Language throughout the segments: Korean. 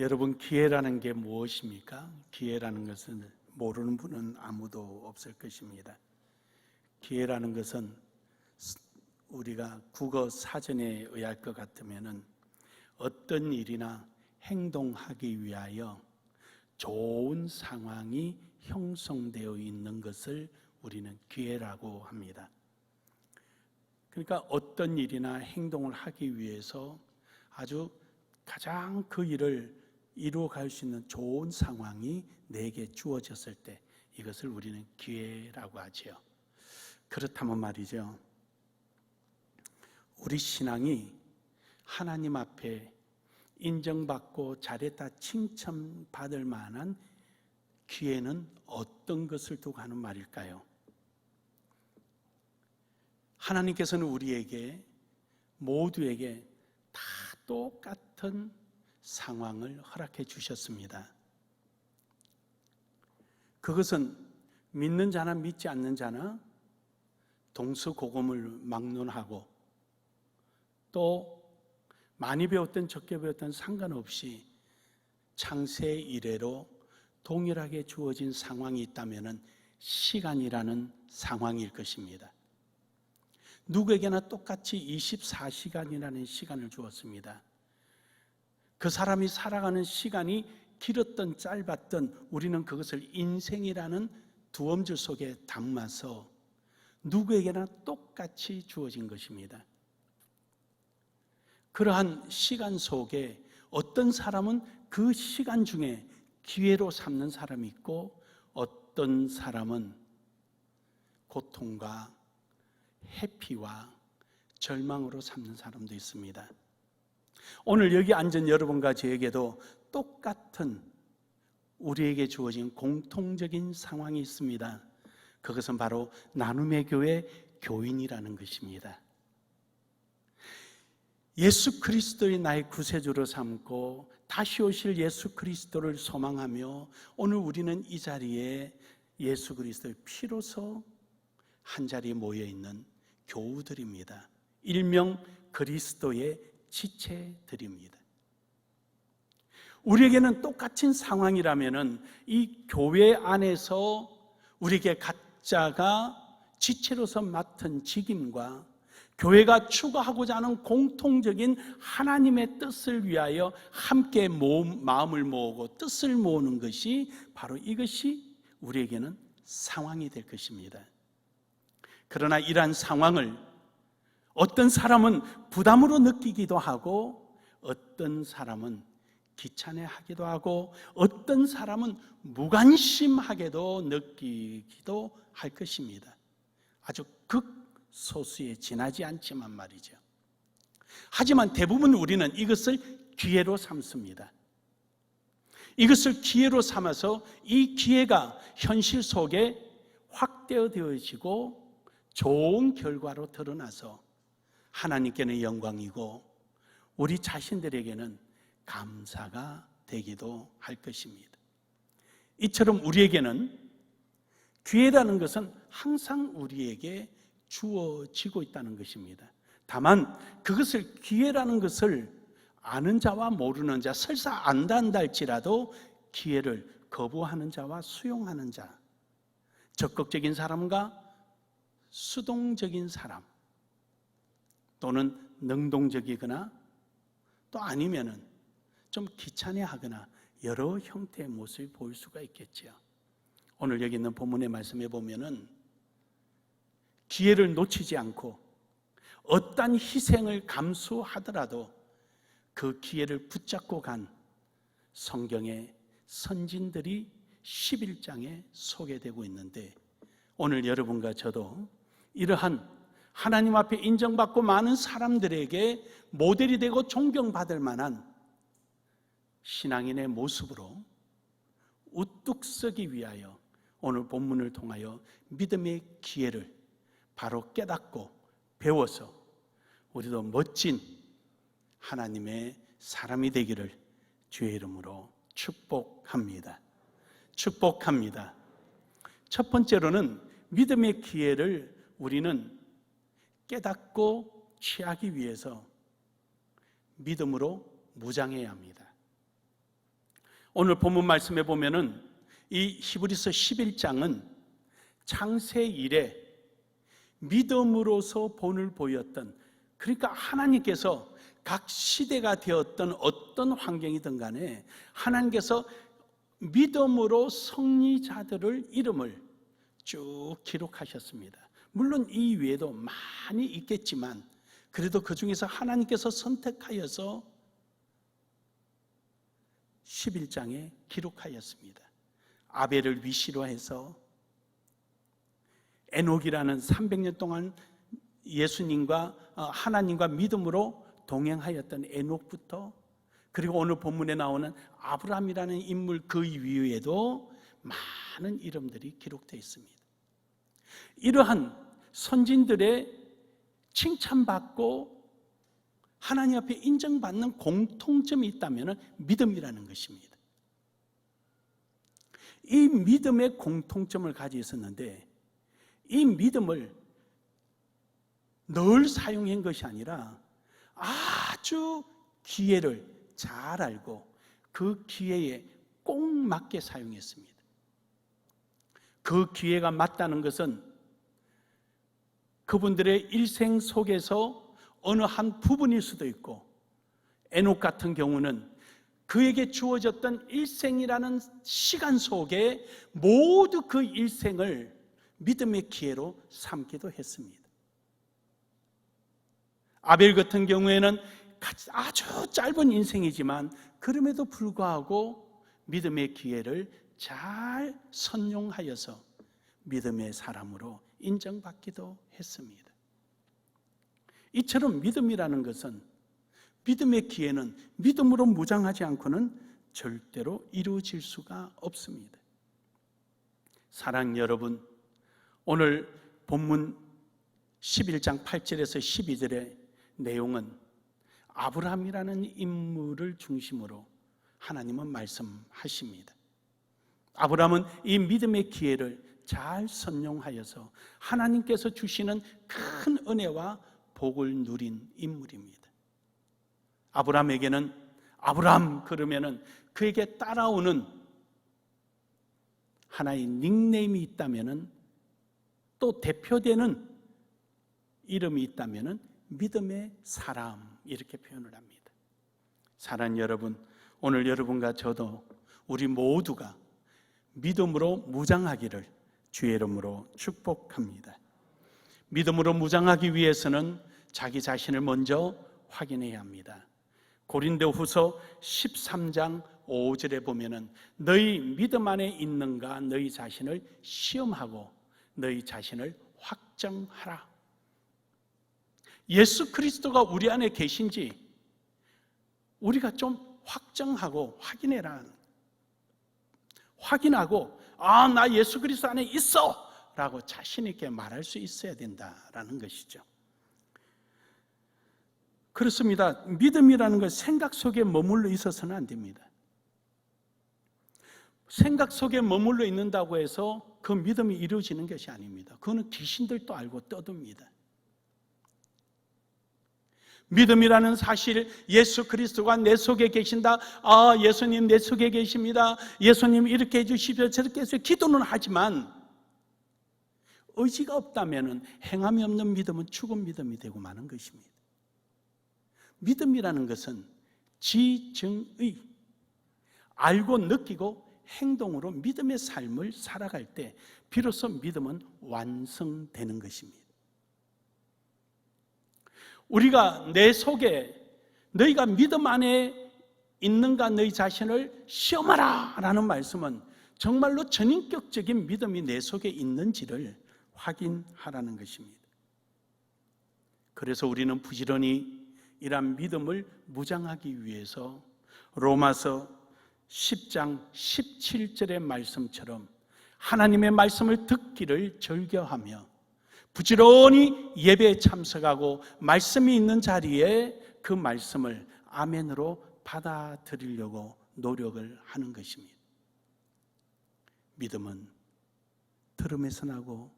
여러분, 기회라는 게 무엇입니까? 기회라는 것은 모르는 분은 아무도 없을 것입니다. 기회라는 것은 우리가 국어 사전에 의할 것 같으면은 어떤 일이나 행동하기 위하여 좋은 상황이 형성되어 있는 것을 우리는 기회라고 합니다. 그러니까 어떤 일이나 행동을 하기 위해서 아주 가장 그 일을 이루어갈 수 있는 좋은 상황이 내게 주어졌을 때 이것을 우리는 기회라고 하지요. 그렇다면 말이죠, 우리 신앙이 하나님 앞에 인정받고 잘했다 칭찬받을 만한 기회는 어떤 것을 두고 하는 말일까요? 하나님께서는 우리에게 모두에게 다 똑같은 상황을 허락해 주셨습니다. 그것은 믿는 자나 믿지 않는 자나 동서고금을 막론하고 또 많이 배웠든 적게 배웠든 상관없이 창세 이래로 동일하게 주어진 상황이 있다면 시간이라는 상황일 것입니다. 누구에게나 똑같이 24시간이라는 시간을 주었습니다. 그 사람이 살아가는 시간이 길었든 짧았든 우리는 그것을 인생이라는 두 엄줄 속에 담아서 누구에게나 똑같이 주어진 것입니다. 그러한 시간 속에 어떤 사람은 그 시간 중에 기회로 삼는 사람이 있고 어떤 사람은 고통과 회피와 절망으로 삼는 사람도 있습니다. 오늘 여기 앉은 여러분과 저에게도 똑같은 우리에게 주어진 공통적인 상황이 있습니다. 그것은 바로 나눔의 교회 교인이라는 것입니다. 예수 그리스도의 나의 구세주로 삼고 다시 오실 예수 그리스도를 소망하며 오늘 우리는 이 자리에 예수 그리스도의 피로서 한자리에 모여있는 교우들입니다. 일명 그리스도의 지체들입니다. 우리에게는 똑같은 상황이라면 이 교회 안에서 우리에게 각자가 지체로서 맡은 직임과 교회가 추구하고자 하는 공통적인 하나님의 뜻을 위하여 함께 마음을 모으고 뜻을 모으는 것이 바로 이것이 우리에게는 상황이 될 것입니다. 그러나 이러한 상황을 어떤 사람은 부담으로 느끼기도 하고 어떤 사람은 귀찮아하기도 하고 어떤 사람은 무관심하게도 느끼기도 할 것입니다. 아주 극소수에 지나지 않지만 말이죠. 하지만 대부분 우리는 이것을 기회로 삼습니다. 이것을 기회로 삼아서 이 기회가 현실 속에 확대되어지고 좋은 결과로 드러나서 하나님께는 영광이고 우리 자신들에게는 감사가 되기도 할 것입니다. 이처럼 우리에게는 기회라는 것은 항상 우리에게 주어지고 있다는 것입니다. 다만 그것을 기회라는 것을 아는 자와 모르는 자, 설사 안다 할지라도 기회를 거부하는 자와 수용하는 자, 적극적인 사람과 수동적인 사람 또는 능동적이거나 또 아니면은 좀 귀찮아하거나 여러 형태의 모습이 보일 수가 있겠지요. 오늘 여기 있는 본문의 말씀에 보면은 기회를 놓치지 않고 어떠한 희생을 감수하더라도 그 기회를 붙잡고 간 성경의 선진들이 11장에 소개되고 있는데 오늘 여러분과 저도 이러한 하나님 앞에 인정받고 많은 사람들에게 모델이 되고 존경받을 만한 신앙인의 모습으로 우뚝 서기 위하여 오늘 본문을 통하여 믿음의 기회를 바로 깨닫고 배워서 우리도 멋진 하나님의 사람이 되기를 주의 이름으로 축복합니다. 축복합니다. 첫 번째로는 믿음의 기회를 우리는 깨닫고 취하기 위해서 믿음으로 무장해야 합니다. 오늘 본문 말씀에 보면은 이 히브리서 11장은 창세 이래 믿음으로서 본을 보였던, 그러니까 하나님께서 각 시대가 되었던 어떤 환경이든 간에 하나님께서 믿음으로 승리자들을 이름을 쭉 기록하셨습니다. 물론 이 외에도 많이 있겠지만 그래도 그 중에서 하나님께서 선택하여서 11장에 기록하였습니다. 아벨을 위시로 해서 에녹이라는 300년 동안 예수님과 하나님과 믿음으로 동행하였던 에녹부터, 그리고 오늘 본문에 나오는 아브라함이라는 인물 그 이후에도 많은 이름들이 기록되어 있습니다. 이러한 선진들의 칭찬받고 하나님 앞에 인정받는 공통점이 있다면 믿음이라는 것입니다. 이 믿음의 공통점을 가지고 있었는데 이 믿음을 늘 사용한 것이 아니라 아주 기회를 잘 알고 그 기회에 꼭 맞게 사용했습니다. 그 기회가 맞다는 것은 그분들의 일생 속에서 어느 한 부분일 수도 있고, 에녹 같은 경우는 그에게 주어졌던 일생이라는 시간 속에 모두 그 일생을 믿음의 기회로 삼기도 했습니다. 아벨 같은 경우에는 아주 짧은 인생이지만 그럼에도 불구하고 믿음의 기회를 잘 선용하여서 믿음의 사람으로 인정받기도 했습니다. 이처럼 믿음이라는 것은, 믿음의 기회는 믿음으로 무장하지 않고는 절대로 이루어질 수가 없습니다. 사랑 여러분, 오늘 본문 11장 8절에서 12절의 내용은 아브라함이라는 인물을 중심으로 하나님은 말씀하십니다. 아브라함은 이 믿음의 기회를 잘 선용하여서 하나님께서 주시는 큰 은혜와 복을 누린 인물입니다. 아브라함에게는 아브라함 그러면은 그에게 따라오는 하나의 닉네임이 있다면은, 또 대표되는 이름이 있다면은 믿음의 사람, 이렇게 표현을 합니다. 사랑하는 여러분, 오늘 여러분과 저도 우리 모두가 믿음으로 무장하기를 주의 이름으로 축복합니다. 믿음으로 무장하기 위해서는 자기 자신을 먼저 확인해야 합니다. 고린도후서 13장 5절에 보면은 너희 믿음 안에 있는가 너희 자신을 시험하고 너희 자신을 확정하라. 예수 그리스도가 우리 안에 계신지 우리가 좀 확정하고 확인해라. 확인하고 나 예수 그리스도 안에 있어 라고 자신 있게 말할 수 있어야 된다라는 것이죠. 그렇습니다. 믿음이라는 것, 생각 속에 머물러 있어서는 안 됩니다. 생각 속에 머물러 있는다고 해서 그 믿음이 이루어지는 것이 아닙니다. 그거는 귀신들도 알고 떠듭니다. 믿음이라는 사실, 예수 그리스도가 내 속에 계신다. 예수님 내 속에 계십니다. 예수님 이렇게 해주십시오. 저렇게 해서 기도는 하지만 의지가 없다면 행함이 없는 믿음은 죽은 믿음이 되고 마는 것입니다. 믿음이라는 것은 지증의, 알고 느끼고 행동으로 믿음의 삶을 살아갈 때 비로소 믿음은 완성되는 것입니다. 우리가 내 속에 너희가 믿음 안에 있는가 너희 자신을 시험하라 라는 말씀은 정말로 전인격적인 믿음이 내 속에 있는지를 확인하라는 것입니다. 그래서 우리는 부지런히 이러한 믿음을 무장하기 위해서 로마서 10장 17절의 말씀처럼 하나님의 말씀을 듣기를 즐겨하며 부지런히 예배에 참석하고 말씀이 있는 자리에 그 말씀을 아멘으로 받아들이려고 노력을 하는 것입니다. 믿음은 들음에서 나고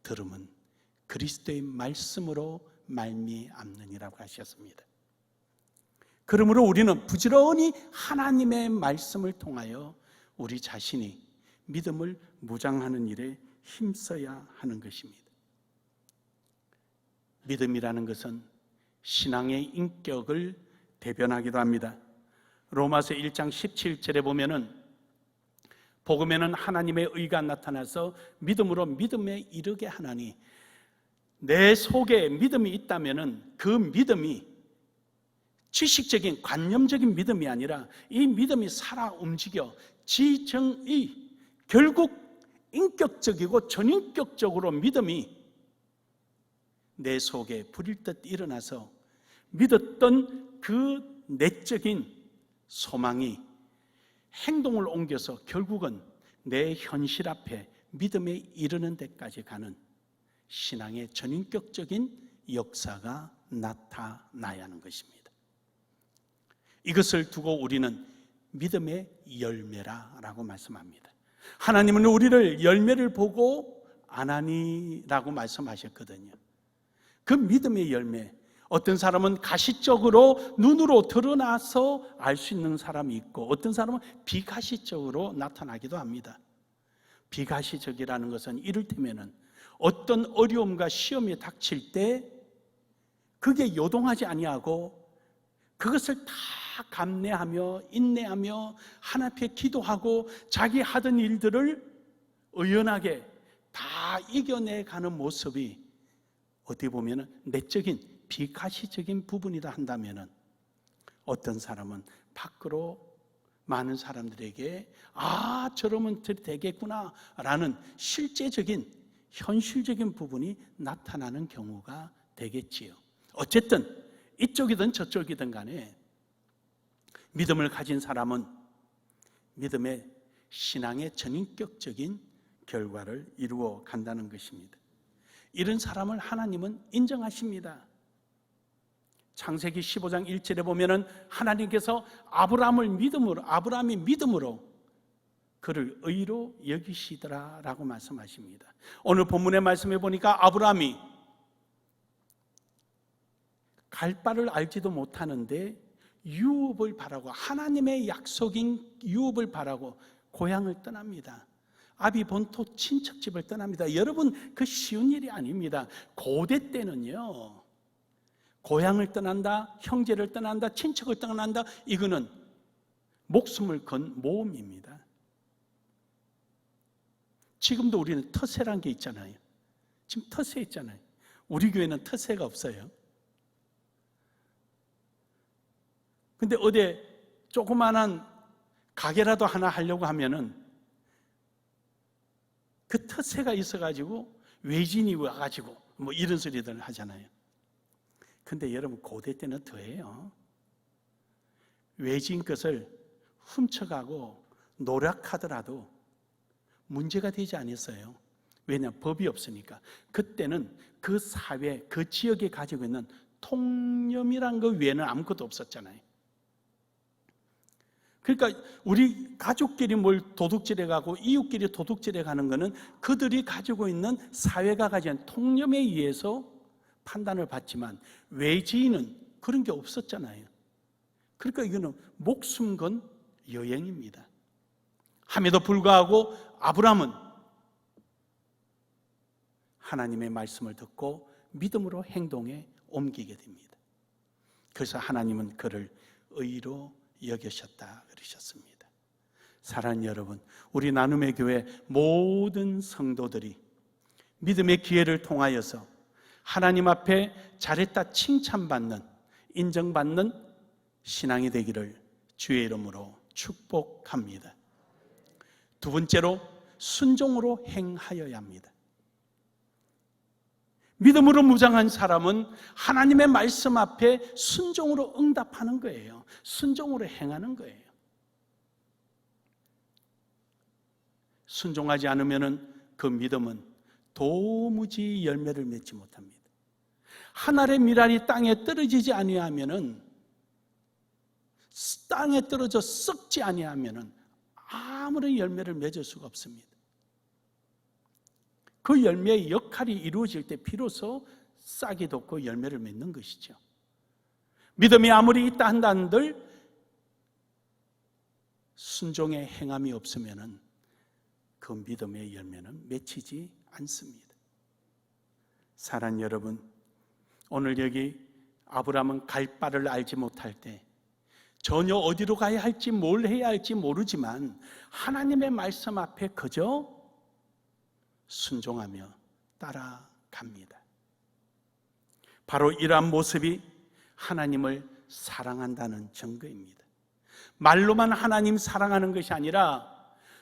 들음은 그리스도의 말씀으로 말미암느니라고 하셨습니다. 그러므로 우리는 부지런히 하나님의 말씀을 통하여 우리 자신이 믿음을 무장하는 일에 힘써야 하는 것입니다. 믿음이라는 것은 신앙의 인격을 대변하기도 합니다. 로마서 1장 17절에 보면은 복음에는 하나님의 의가 나타나서 믿음으로 믿음에 이르게 하나니, 내 속에 믿음이 있다면은 그 믿음이 지식적인 관념적인 믿음이 아니라 이 믿음이 살아 움직여 지정의, 결국 인격적이고 전인격적으로 믿음이 내 속에 불일 듯 일어나서 믿었던 그 내적인 소망이 행동을 옮겨서 결국은 내 현실 앞에 믿음에 이르는 데까지 가는 신앙의 전인격적인 역사가 나타나야 하는 것입니다. 이것을 두고 우리는 믿음의 열매라고 말씀합니다. 하나님은 우리를 열매를 보고 아나니라고 말씀하셨거든요. 그 믿음의 열매, 어떤 사람은 가시적으로 눈으로 드러나서 알 수 있는 사람이 있고, 어떤 사람은 비가시적으로 나타나기도 합니다. 비가시적이라는 것은 이를테면은 어떤 어려움과 시험이 닥칠 때 그게 요동하지 아니하고 그것을 다 감내하며 인내하며 하나님 앞에 기도하고 자기 하던 일들을 의연하게 다 이겨내가는 모습이 어떻게 보면 내적인 비가시적인 부분이다 한다면, 어떤 사람은 밖으로 많은 사람들에게 저러면 되겠구나 라는 실제적인 현실적인 부분이 나타나는 경우가 되겠지요. 어쨌든 이쪽이든 저쪽이든 간에 믿음을 가진 사람은 믿음의 신앙의 전인격적인 결과를 이루어 간다는 것입니다. 이런 사람을 하나님은 인정하십니다. 창세기 15장 1절에 보면은 하나님께서 아브라함이 믿음으로 그를 의로 여기시더라라고 말씀하십니다. 오늘 본문의 말씀에 보니까 아브라함이 갈 바를 알지도 못하는데 유업을 바라고, 하나님의 약속인 유업을 바라고 고향을 떠납니다. 아비 본토 친척집을 떠납니다. 여러분, 그 쉬운 일이 아닙니다. 고대 때는요, 고향을 떠난다, 형제를 떠난다, 친척을 떠난다, 이거는 목숨을 건 모험입니다. 지금도 우리는 터세란 게 있잖아요. 지금 터세 있잖아요. 우리 교회는 터세가 없어요. 근데 어디 조그마한 가게라도 하나 하려고 하면은 그 터세가 있어가지고 외진이 와가지고 뭐 이런 소리들 하잖아요. 근데 여러분, 고대 때는 더해요. 외진 것을 훔쳐가고 노력하더라도 문제가 되지 않았어요. 왜냐하면 법이 없으니까. 그때는 그 사회, 그 지역에 가지고 있는 통념이란 것 외에는 아무것도 없었잖아요. 그러니까 우리 가족끼리 뭘 도둑질해 가고 이웃끼리 도둑질해 가는 거는 그들이 가지고 있는, 사회가 가지고 있는 통념에 의해서 판단을 받지만 외지인은 그런 게 없었잖아요. 그러니까 이거는 목숨 건 여행입니다. 함에도 불구하고 아브라함은 하나님의 말씀을 듣고 믿음으로 행동에 옮기게 됩니다. 그래서 하나님은 그를 의로 여기셨다 그러셨습니다. 사랑하는 여러분, 우리 나눔의 교회 모든 성도들이 믿음의 기회를 통하여서 하나님 앞에 잘했다 칭찬받는, 인정받는 신앙이 되기를 주의 이름으로 축복합니다. 두 번째로, 순종으로 행하여야 합니다. 믿음으로 무장한 사람은 하나님의 말씀 앞에 순종으로 응답하는 거예요. 순종으로 행하는 거예요. 순종하지 않으면 그 믿음은 도무지 열매를 맺지 못합니다. 한 알의 밀알이 땅에 떨어지지 아니하면은, 땅에 떨어져 썩지 아니하면은 아무런 열매를 맺을 수가 없습니다. 그 열매의 역할이 이루어질 때 비로소 싹이 돋고 열매를 맺는 것이죠. 믿음이 아무리 있다 한다는들 순종의 행함이 없으면 그 믿음의 열매는 맺히지 않습니다. 사랑하는 여러분, 오늘 여기 아브라함은 갈 바를 알지 못할 때 전혀 어디로 가야 할지 뭘 해야 할지 모르지만 하나님의 말씀 앞에 그저 순종하며 따라갑니다. 바로 이러한 모습이 하나님을 사랑한다는 증거입니다. 말로만 하나님 사랑하는 것이 아니라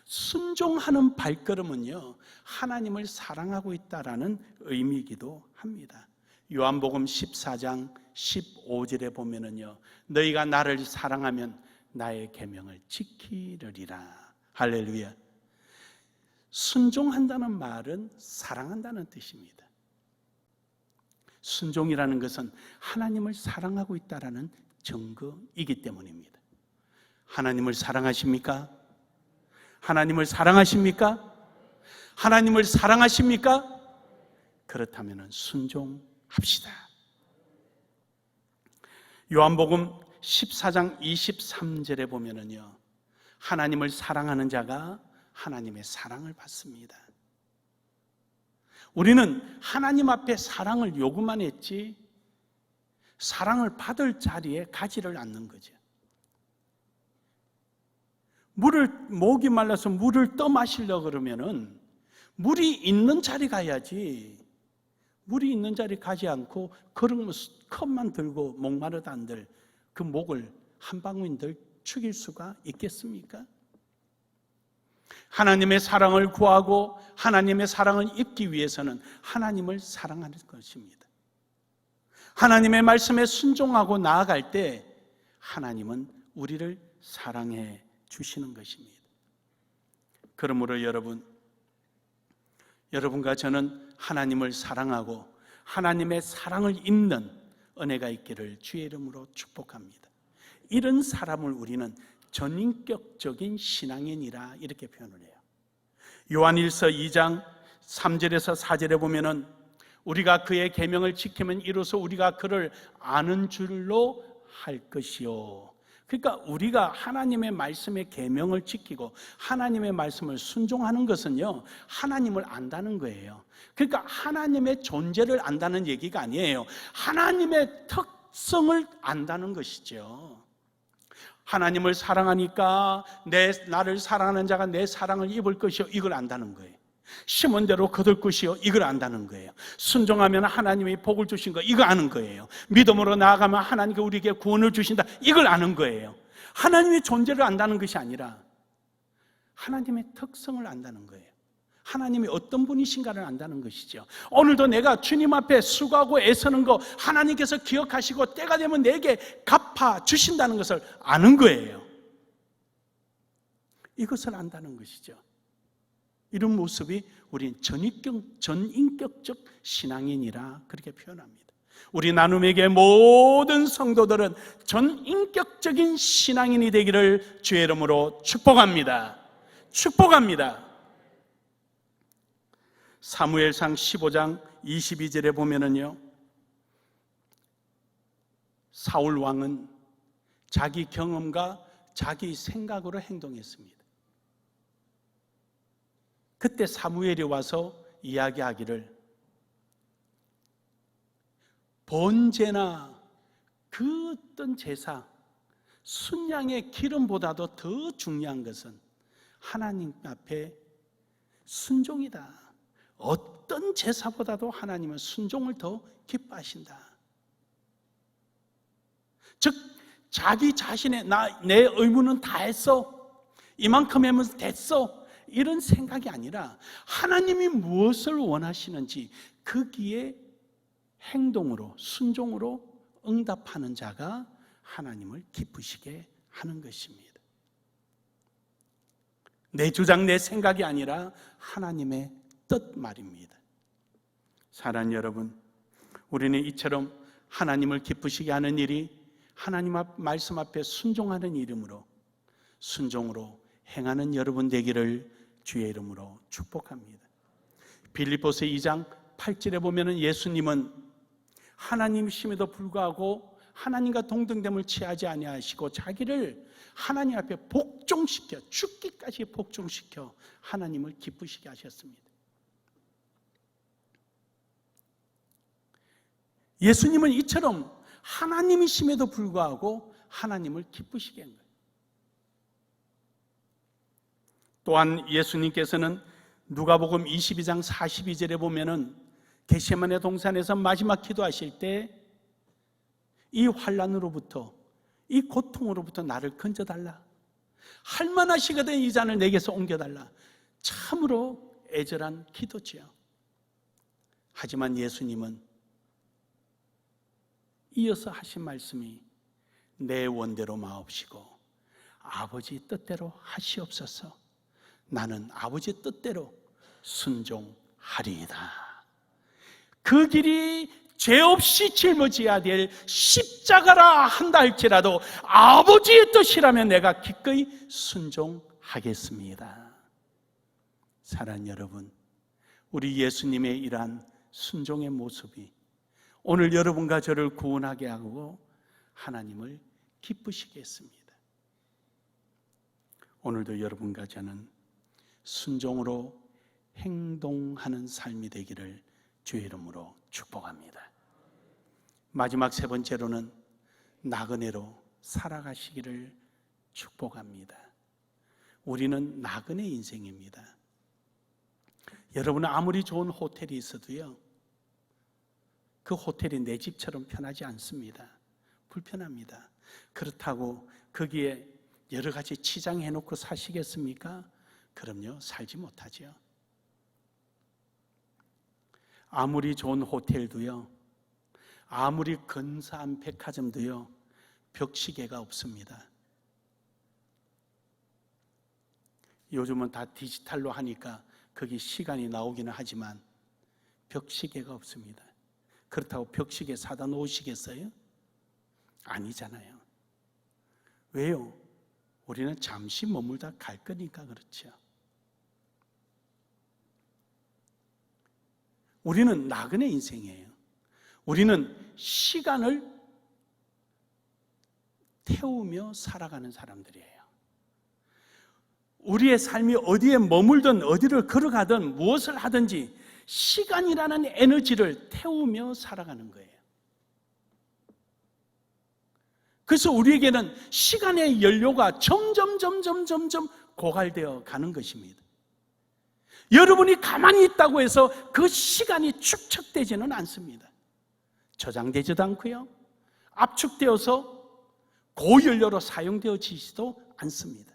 순종하는 발걸음은요, 하나님을 사랑하고 있다라는 의미이기도 합니다. 요한복음 14장 15절에 보면은요, 너희가 나를 사랑하면 나의 계명을 지키리라. 할렐루야. 순종한다는 말은 사랑한다는 뜻입니다. 순종이라는 것은 하나님을 사랑하고 있다라는 증거이기 때문입니다. 하나님을 사랑하십니까? 하나님을 사랑하십니까? 하나님을 사랑하십니까? 그렇다면 순종합시다. 요한복음 14장 23절에 보면은요, 하나님을 사랑하는 자가 하나님의 사랑을 받습니다. 우리는 하나님 앞에 사랑을 요구만 했지 사랑을 받을 자리에 가지를 않는 거죠. 목이 말라서 물을 떠 마시려고 그러면은 물이 있는 자리 가야지, 물이 있는 자리 가지 않고 그런 컵만 들고 목마르다한들 그 목을 한 방울인들 죽일 수가 있겠습니까? 하나님의 사랑을 구하고 하나님의 사랑을 입기 위해서는 하나님을 사랑하는 것입니다. 하나님의 말씀에 순종하고 나아갈 때 하나님은 우리를 사랑해 주시는 것입니다. 그러므로 여러분과 저는 하나님을 사랑하고 하나님의 사랑을 입는 은혜가 있기를 주의 이름으로 축복합니다. 이런 사람을 우리는 전인격적인 신앙인이라 이렇게 표현을 해요. 요한일서 2장 3절에서 4절에 보면은 우리가 그의 계명을 지키면 이로써 우리가 그를 아는 줄로 할 것이요. 그러니까 우리가 하나님의 말씀의 계명을 지키고 하나님의 말씀을 순종하는 것은요, 하나님을 안다는 거예요. 그러니까 하나님의 존재를 안다는 얘기가 아니에요. 하나님의 특성을 안다는 것이죠. 하나님을 사랑하니까 나를 사랑하는 자가 내 사랑을 입을 것이요, 이걸 안다는 거예요. 심은 대로 거둘 것이요, 이걸 안다는 거예요. 순종하면 하나님이 복을 주신 거, 이거 아는 거예요. 믿음으로 나아가면 하나님께 우리에게 구원을 주신다, 이걸 아는 거예요. 하나님의 존재를 안다는 것이 아니라 하나님의 특성을 안다는 거예요. 하나님이 어떤 분이신가를 안다는 것이죠. 오늘도 내가 주님 앞에 수고하고 애쓰는 거 하나님께서 기억하시고 때가 되면 내게 갚아 주신다는 것을 아는 거예요. 이것을 안다는 것이죠. 이런 모습이 우리는 전인격적 신앙인이라 그렇게 표현합니다. 우리 나눔에게 모든 성도들은 전인격적인 신앙인이 되기를 주의 이름으로 축복합니다. 축복합니다. 사무엘상 15장 22절에 보면은요, 사울 왕은 자기 경험과 자기 생각으로 행동했습니다. 그때 사무엘이 와서 이야기하기를 번제나 그 어떤 제사, 순양의 기름보다도 더 중요한 것은 하나님 앞에 순종이다. 어떤 제사보다도 하나님은 순종을 더 기뻐하신다. 즉 자기 자신의 내 의무는 다 했어, 이만큼 하면 됐어, 이런 생각이 아니라 하나님이 무엇을 원하시는지 거기에 행동으로 순종으로 응답하는 자가 하나님을 기쁘시게 하는 것입니다. 내 주장 내 생각이 아니라 하나님의 뜻 말입니다. 사랑하는 여러분, 우리는 이처럼 하나님을 기쁘시게 하는 일이 하나님 말씀 앞에 순종하는 이름으로 순종으로 행하는 여러분 되기를 주의 이름으로 축복합니다. 빌립보서 2장 8절에 보면은 예수님은 하나님이심에도 불구하고 하나님과 동등됨을 취하지 아니하시고 자기를 하나님 앞에 복종시켜 죽기까지 복종시켜 하나님을 기쁘시게 하셨습니다. 예수님은 이처럼 하나님이심에도 불구하고 하나님을 기쁘시게 한 거예요. 또한 예수님께서는 누가복음 22장 42절에 보면은 겟세마네 동산에서 마지막 기도하실 때 이 환난으로부터 이 고통으로부터 나를 건져달라, 할만하시거든 이 잔을 내게서 옮겨달라, 참으로 애절한 기도지요. 하지만 예수님은 이어서 하신 말씀이 내 원대로 마옵시고 아버지 뜻대로 하시옵소서. 나는 아버지 뜻대로 순종하리이다. 그 길이 죄 없이 짊어져야 될 십자가라 한다 할지라도 아버지의 뜻이라면 내가 기꺼이 순종하겠습니다. 사랑하는 여러분, 우리 예수님의 이러한 순종의 모습이 오늘 여러분과 저를 구원하게 하고 하나님을 기쁘시게 했습니다. 오늘도 여러분과 저는 순종으로 행동하는 삶이 되기를 주의 이름으로 축복합니다. 마지막 세 번째로는 나그네로 살아가시기를 축복합니다. 우리는 나그네 인생입니다. 여러분은 아무리 좋은 호텔이 있어도요, 그 호텔이 내 집처럼 편하지 않습니다. 불편합니다. 그렇다고 거기에 여러 가지 치장해놓고 사시겠습니까? 그럼요, 살지 못하죠. 아무리 좋은 호텔도요, 아무리 근사한 백화점도요, 벽시계가 없습니다. 요즘은 다 디지털로 하니까 거기 시간이 나오기는 하지만 벽시계가 없습니다. 그렇다고 벽시계 사다 놓으시겠어요? 아니잖아요. 왜요? 우리는 잠시 머물다 갈 거니까 그렇죠. 우리는 나그네 인생이에요. 우리는 시간을 태우며 살아가는 사람들이에요. 우리의 삶이 어디에 머물든 어디를 걸어가든 무엇을 하든지 시간이라는 에너지를 태우며 살아가는 거예요. 그래서 우리에게는 시간의 연료가 점점 고갈되어 가는 것입니다. 여러분이 가만히 있다고 해서 그 시간이 축적되지는 않습니다. 저장되지도 않고요, 압축되어서 고연료로 사용되어지지도 않습니다.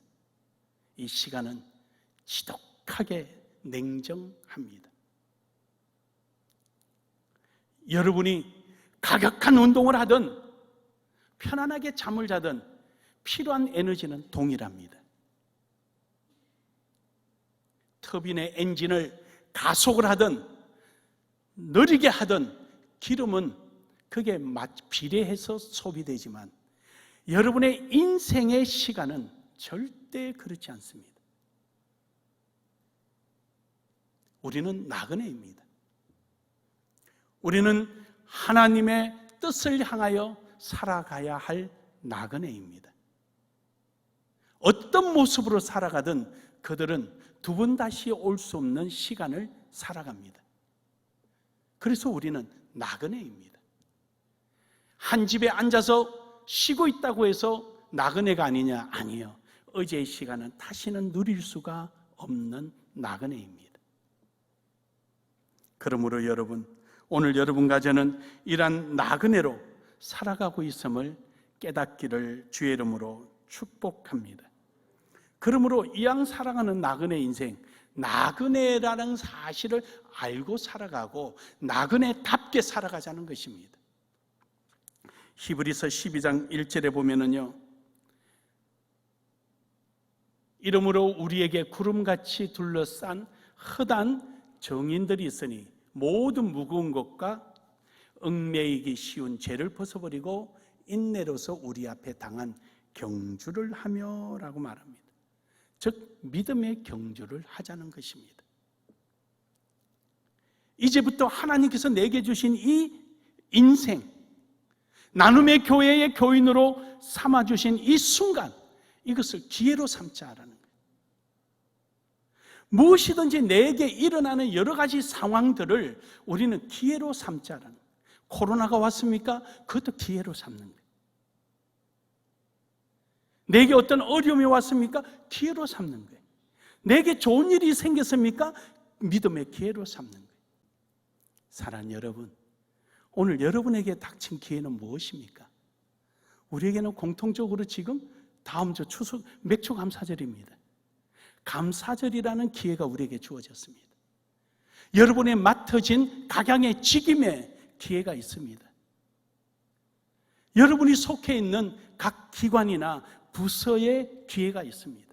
이 시간은 지독하게 냉정합니다. 여러분이 가격한 운동을 하든 편안하게 잠을 자든 필요한 에너지는 동일합니다. 터빈의 엔진을 가속을 하든 느리게 하든 기름은 그게 비례해서 소비되지만 여러분의 인생의 시간은 절대 그렇지 않습니다. 우리는 나그네입니다. 우리는 하나님의 뜻을 향하여 살아가야 할 나그네입니다. 어떤 모습으로 살아가든 그들은 두 번 다시 올 수 없는 시간을 살아갑니다. 그래서 우리는 나그네입니다. 한 집에 앉아서 쉬고 있다고 해서 나그네가 아니냐? 아니에요. 어제의 시간은 다시는 누릴 수가 없는 나그네입니다. 그러므로 여러분, 오늘 여러분과 저는 이러한 나그네로 살아가고 있음을 깨닫기를 주의 이름으로 축복합니다. 그러므로 이왕 살아가는 나그네 인생, 나그네라는 사실을 알고 살아가고 나그네답게 살아가자는 것입니다. 히브리서 12장 1절에 보면은요, 이러므로 우리에게 구름같이 둘러싼 흑한 정인들이 있으니 모든 무거운 것과 얽매이기 쉬운 죄를 벗어버리고 인내로서 우리 앞에 당한 경주를 하며 라고 말합니다. 즉 믿음의 경주를 하자는 것입니다. 이제부터 하나님께서 내게 주신 이 인생, 나눔의 교회의 교인으로 삼아주신 이 순간, 이것을 기회로 삼자라는 거예요. 무엇이든지 내게 일어나는 여러 가지 상황들을 우리는 기회로 삼자라는 거예요. 코로나가 왔습니까? 그것도 기회로 삼는 거예요. 내게 어떤 어려움이 왔습니까? 기회로 삼는 거예요. 내게 좋은 일이 생겼습니까? 믿음의 기회로 삼는 거예요. 사랑하는 여러분, 오늘 여러분에게 닥친 기회는 무엇입니까? 우리에게는 공통적으로 지금 다음 주 추석 맥주 감사절입니다. 감사절이라는 기회가 우리에게 주어졌습니다. 여러분의 맡아진 각양의 직임의 기회가 있습니다. 여러분이 속해 있는 각 기관이나 부서의 기회가 있습니다.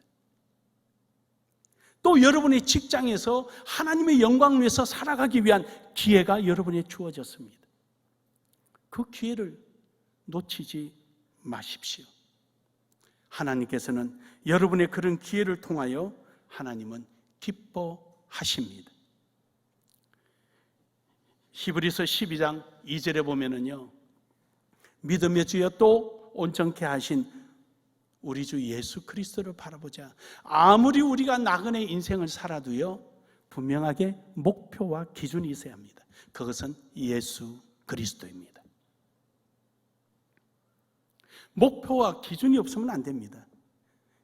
또 여러분의 직장에서 하나님의 영광을 위해서 살아가기 위한 기회가 여러분에 주어졌습니다. 그 기회를 놓치지 마십시오. 하나님께서는 여러분의 그런 기회를 통하여 하나님은 기뻐하십니다. 히브리서 12장 2절에 보면은요, 믿음의 주여 또 온전케 하신 우리 주 예수 그리스도를 바라보자. 아무리 우리가 나그네 인생을 살아도요, 분명하게 목표와 기준이 있어야 합니다. 그것은 예수 그리스도입니다. 목표와 기준이 없으면 안 됩니다.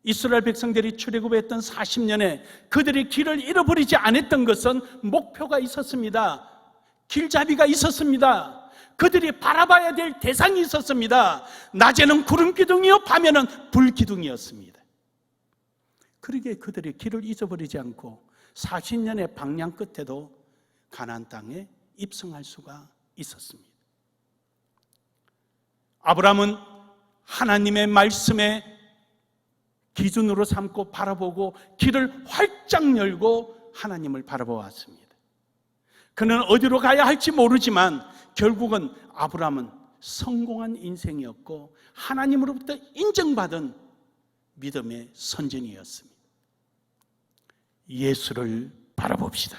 이스라엘 백성들이 출애굽했던 40년에 그들이 길을 잃어버리지 않았던 것은 목표가 있었습니다. 길잡이가 있었습니다. 그들이 바라봐야 될 대상이 있었습니다. 낮에는 구름 기둥이요, 밤에는 불 기둥이었습니다. 그러기에 그들이 길을 잊어버리지 않고 40년의 방향 끝에도 가나안 땅에 입성할 수가 있었습니다. 아브라함은 하나님의 말씀에 기준으로 삼고 바라보고 길을 활짝 열고 하나님을 바라보았습니다. 그는 어디로 가야 할지 모르지만 결국은 아브라함은 성공한 인생이었고 하나님으로부터 인정받은 믿음의 선진이었습니다. 예수를 바라봅시다.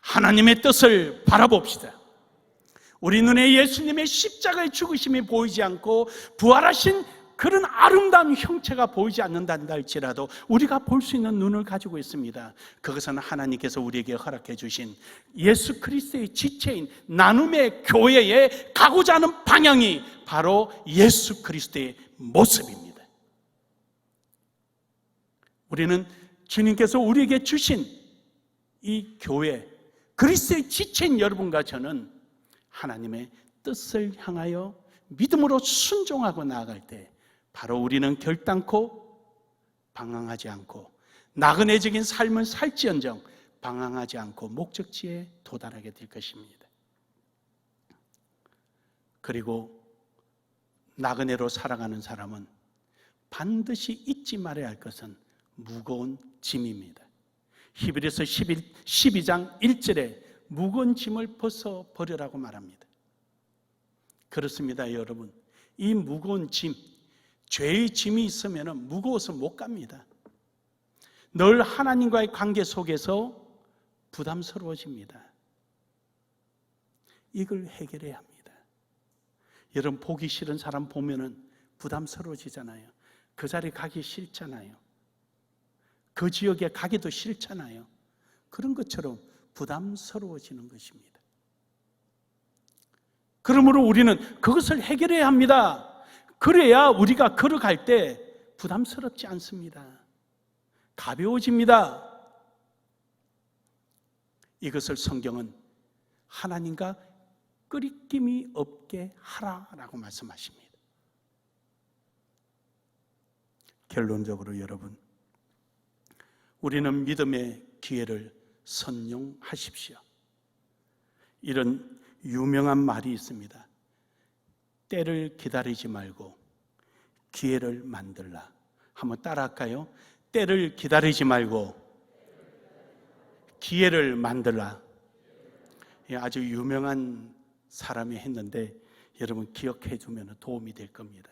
하나님의 뜻을 바라봅시다. 우리 눈에 예수님의 십자가의 죽으심이 보이지 않고 부활하신 그런 아름다운 형체가 보이지 않는다 할지라도 우리가 볼 수 있는 눈을 가지고 있습니다. 그것은 하나님께서 우리에게 허락해 주신 예수 그리스도의 지체인 나눔의 교회에 가고자 하는 방향이 바로 예수 그리스도의 모습입니다. 우리는 주님께서 우리에게 주신 이 교회, 그리스도의 지체인 여러분과 저는 하나님의 뜻을 향하여 믿음으로 순종하고 나아갈 때 바로 우리는 결단코 방황하지 않고 나그네적인 삶을 살지언정 방황하지 않고 목적지에 도달하게 될 것입니다. 그리고 나그네로 살아가는 사람은 반드시 잊지 말아야 할 것은 무거운 짐입니다. 히브리서 12장 1절에 무거운 짐을 벗어버리라고 말합니다. 그렇습니다, 여러분. 이 무거운 짐, 죄의 짐이 있으면 무거워서 못 갑니다. 늘 하나님과의 관계 속에서 부담스러워집니다. 이걸 해결해야 합니다. 여러분, 보기 싫은 사람 보면은 부담스러워지잖아요. 그 자리 가기 싫잖아요. 그 지역에 가기도 싫잖아요. 그런 것처럼 부담스러워지는 것입니다. 그러므로 우리는 그것을 해결해야 합니다. 그래야 우리가 걸어갈 때 부담스럽지 않습니다. 가벼워집니다. 이것을 성경은 하나님과 끄리낌이 없게 하라라고 말씀하십니다. 결론적으로 여러분, 우리는 믿음의 기회를 선용하십시오. 이런 유명한 말이 있습니다. 때를 기다리지 말고 기회를 만들라. 한번 따라할까요? 때를 기다리지 말고 기회를 만들라. 아주 유명한 사람이 했는데 여러분 기억해 주면 도움이 될 겁니다.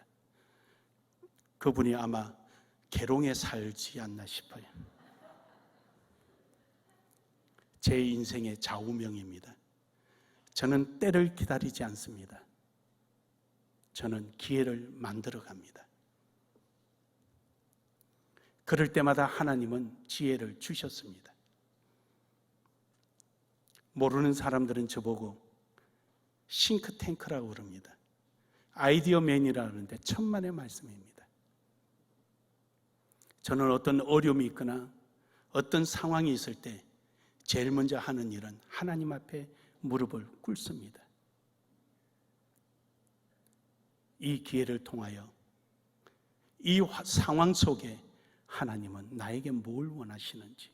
그분이 아마 계룡에 살지 않나 싶어요. 제 인생의 좌우명입니다. 저는 때를 기다리지 않습니다. 저는 기회를 만들어 갑니다. 그럴 때마다 하나님은 지혜를 주셨습니다. 모르는 사람들은 저보고 싱크탱크라고 그럽니다. 아이디어맨이라고 하는데 천만의 말씀입니다. 저는 어떤 어려움이 있거나 어떤 상황이 있을 때 제일 먼저 하는 일은 하나님 앞에 무릎을 꿇습니다. 이 기회를 통하여 이 상황 속에 하나님은 나에게 뭘 원하시는지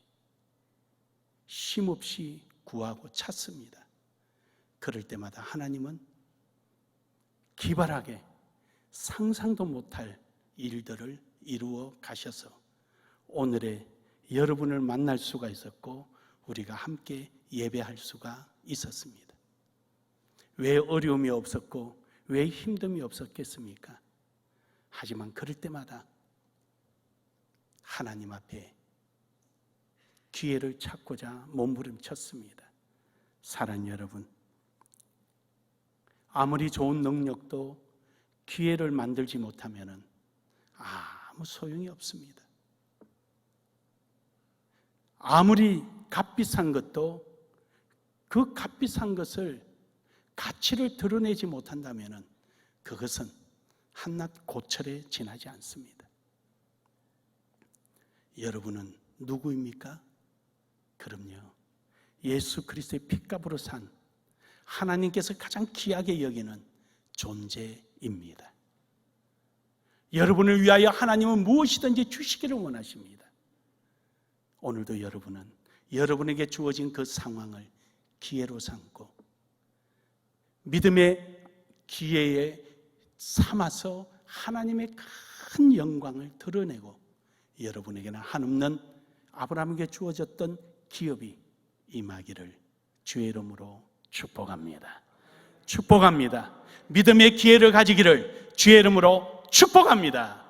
쉼없이 구하고 찾습니다. 그럴 때마다 하나님은 기발하게 상상도 못할 일들을 이루어 가셔서 오늘의 여러분을 만날 수가 있었고 우리가 함께 예배할 수가 있었습니다. 왜 어려움이 없었고 왜 힘듦이 없었겠습니까? 하지만 그럴 때마다 하나님 앞에 기회를 찾고자 몸부림쳤습니다. 사랑하는 여러분, 아무리 좋은 능력도 기회를 만들지 못하면 아무 소용이 없습니다. 아무리 값비싼 것도 그 값비싼 것을 가치를 드러내지 못한다면 그것은 한낱 고철에 지나지 않습니다. 여러분은 누구입니까? 그럼요, 예수 그리스도의 핏값으로 산 하나님께서 가장 귀하게 여기는 존재입니다. 여러분을 위하여 하나님은 무엇이든지 주시기를 원하십니다. 오늘도 여러분은 여러분에게 주어진 그 상황을 기회로 삼고 믿음의 기회에 삼아서 하나님의 큰 영광을 드러내고 여러분에게는 한없는 아브라함에게 주어졌던 기업이 임하기를 주의 이름으로 축복합니다. 축복합니다. 믿음의 기회를 가지기를 주의 이름으로 축복합니다.